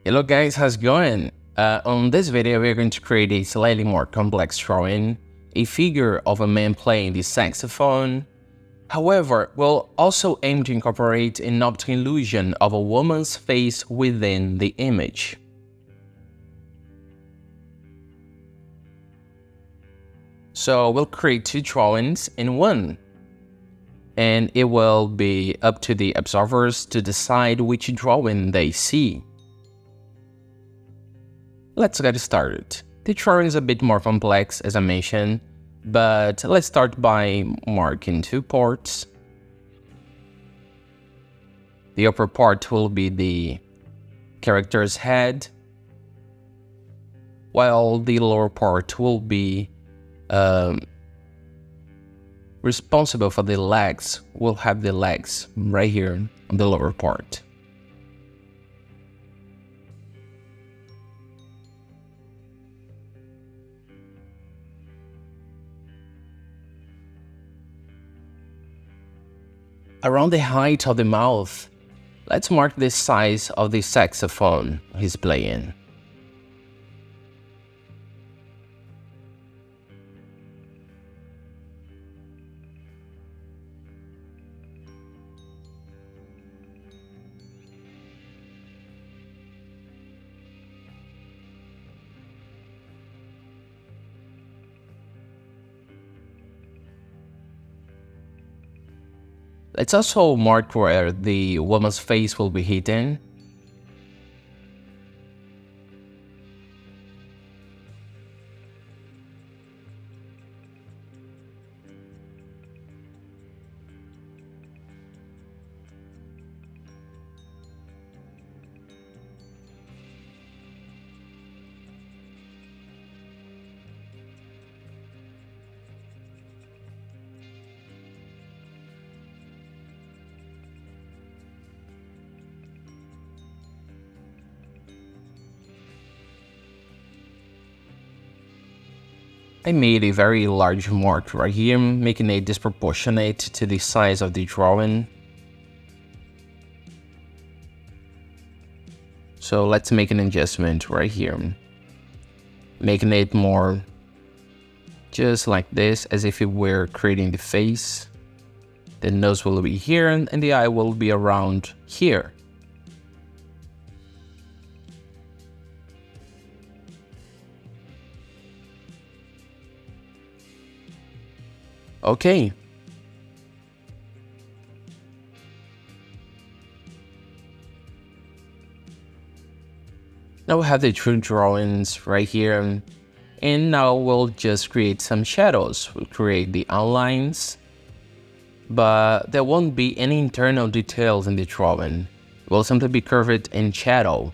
Hello guys, how's it going? On this video, we're going to create a slightly more complex drawing, a figure of a man playing the saxophone. However, we'll also aim to incorporate an optical illusion of a woman's face within the image. So we'll create two drawings in one, and it will be up to the observers to decide which drawing they see. Let's get started. The drawing is a bit more complex, as I mentioned, but let's start by marking two parts. The upper part will be the character's head, while the lower part will be responsible for the legs. We'll have the legs right here on the lower part. Around the height of the mouth, let's mark the size of the saxophone he's playing. Let's also mark where the woman's face will be hidden. I made a very large mark right here, making it disproportionate to the size of the drawing. So let's make an adjustment right here, making it more just like this, as if it were creating the face. The nose will be here and the eye will be around here. Okay. Now we have the two drawings right here, and now we'll just create some shadows. We'll create the outlines, but there won't be any internal details in the drawing. It will simply be curved in shadow.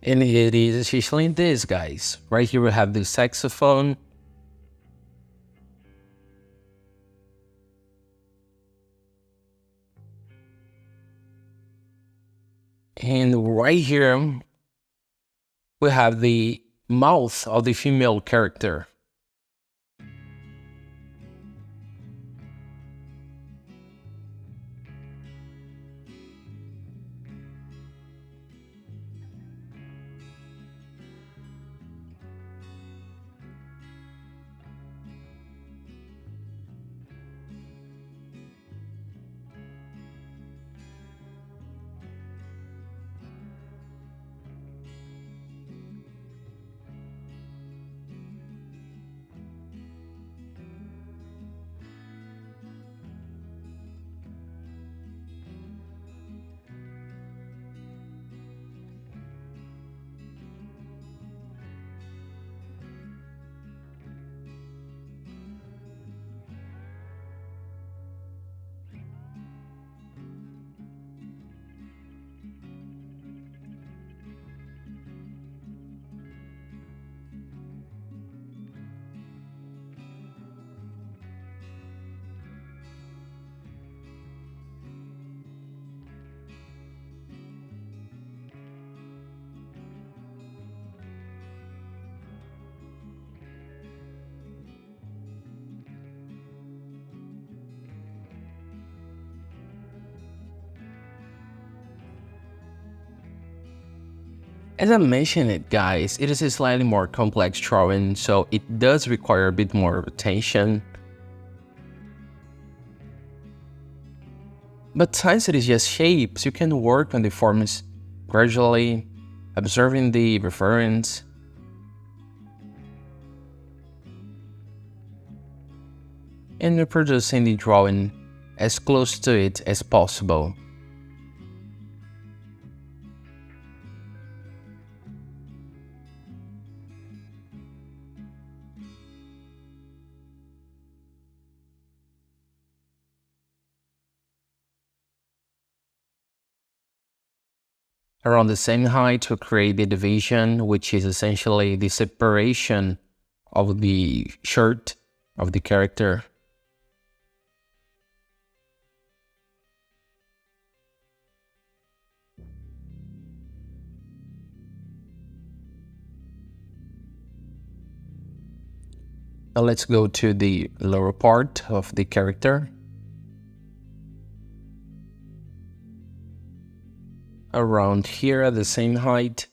And it is essentially this, guys. Right here we have the saxophone. And right here we have the mouth of the female character. As I mentioned it, guys, it is a slightly more complex drawing, so it does require a bit more attention. But since it is just shapes, you can work on the forms gradually, observing the reference, and reproducing the drawing as close to it as possible. Around the same height to create the division, which is essentially the separation of the shirt of the character. Now let's go to the lower part of the character. Around here at the same height.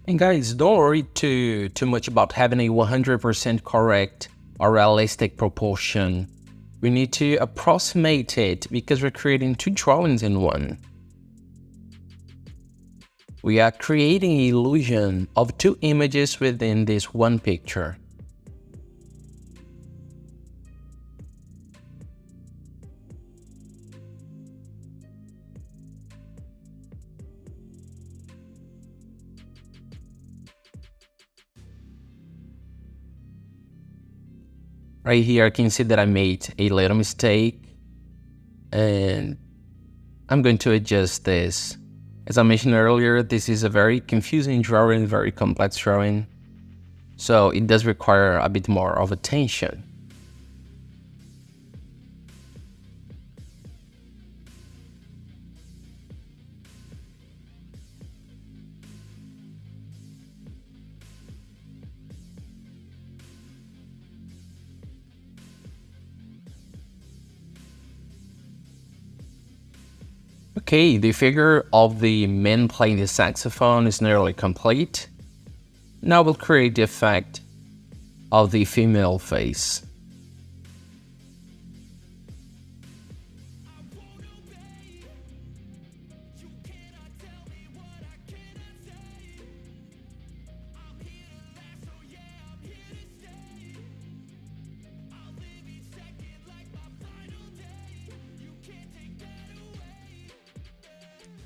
And guys, don't worry too much about having a 100% correct or realistic proportion. We need to approximate it because we're creating two drawings in one. We are creating an illusion of two images within this one picture. Right here, I can see that I made a little mistake, and I'm going to adjust this. As I mentioned earlier, this is a very confusing drawing, very complex drawing, so it does require a bit more of attention. Okay, the figure of the man playing the saxophone is nearly complete. Now we'll create the effect of the female face.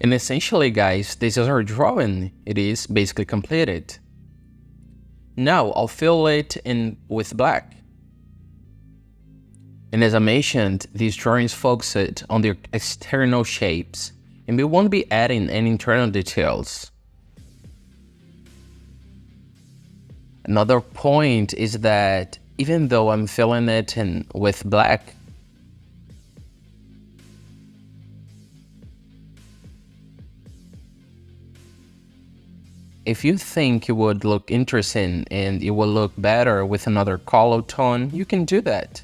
And essentially, guys, this is our drawing. It is basically completed. Now I'll fill it in with black. And as I mentioned, these drawings focus on the external shapes, and we won't be adding any internal details. Another point is that even though I'm filling it in with black, if you think it would look interesting and it will look better with another color tone, you can do that.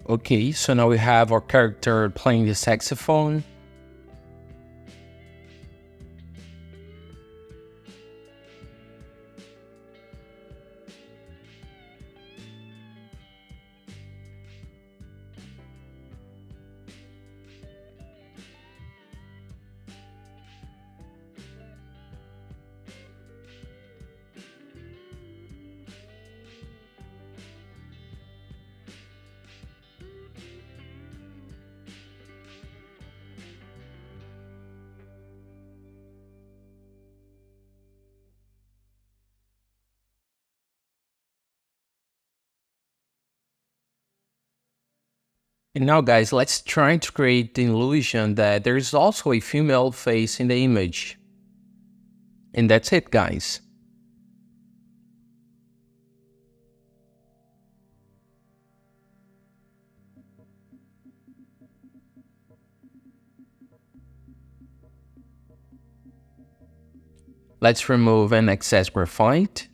Okay, so now we have our character playing the saxophone. And now guys, let's try to create the illusion that there is also a female face in the image. And that's it, guys. Let's remove an excess graphite.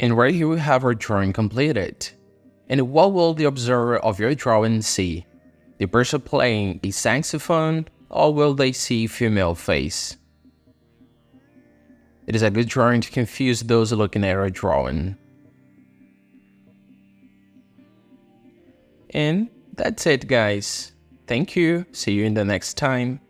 And right here we have our drawing completed. And what will the observer of your drawing see? The person playing a saxophone, or will they see female face? It is a good drawing to confuse those looking at our drawing. And that's it, guys. Thank you. See you in the next time.